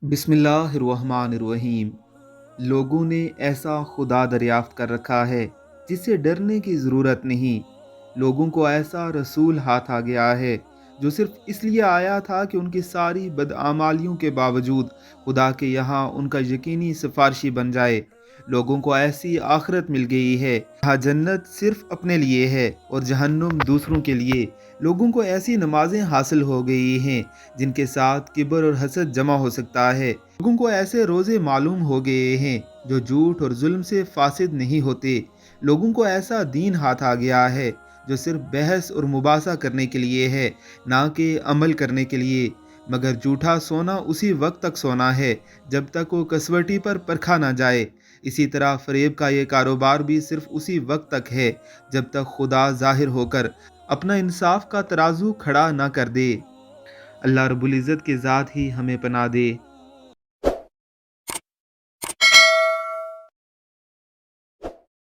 بسم اللہ الرحمن الرحیم۔ لوگوں نے ایسا خدا دریافت کر رکھا ہے جس سے ڈرنے کی ضرورت نہیں۔ لوگوں کو ایسا رسول ہاتھ آ گیا ہے جو صرف اس لیے آیا تھا کہ ان کی ساری بدعمالیوں کے باوجود خدا کے یہاں ان کا یقینی سفارشی بن جائے۔ لوگوں کو ایسی آخرت مل گئی ہے جہاں جنت صرف اپنے لیے ہے اور جہنم دوسروں کے لیے۔ لوگوں کو ایسی نمازیں حاصل ہو گئی ہیں جن کے ساتھ کبر اور حسد جمع ہو سکتا ہے۔ لوگوں کو ایسے روزے معلوم ہو گئے ہیں جو جھوٹ اور ظلم سے فاسد نہیں ہوتے۔ لوگوں کو ایسا دین ہاتھ آ گیا ہے جو صرف بحث اور مباحثہ کرنے کے لیے ہے، نہ کہ عمل کرنے کے لیے۔ مگر جھوٹا سونا اسی وقت تک سونا ہے جب تک وہ کسوٹی پر پرکھا نہ جائے۔ اسی طرح فریب کا یہ کاروبار بھی صرف اسی وقت تک ہے جب تک خدا ظاہر ہو کر اپنا انصاف کا ترازو کھڑا نہ کر دے۔ اللہ رب العزت کی ذات ہی ہمیں پناہ دے۔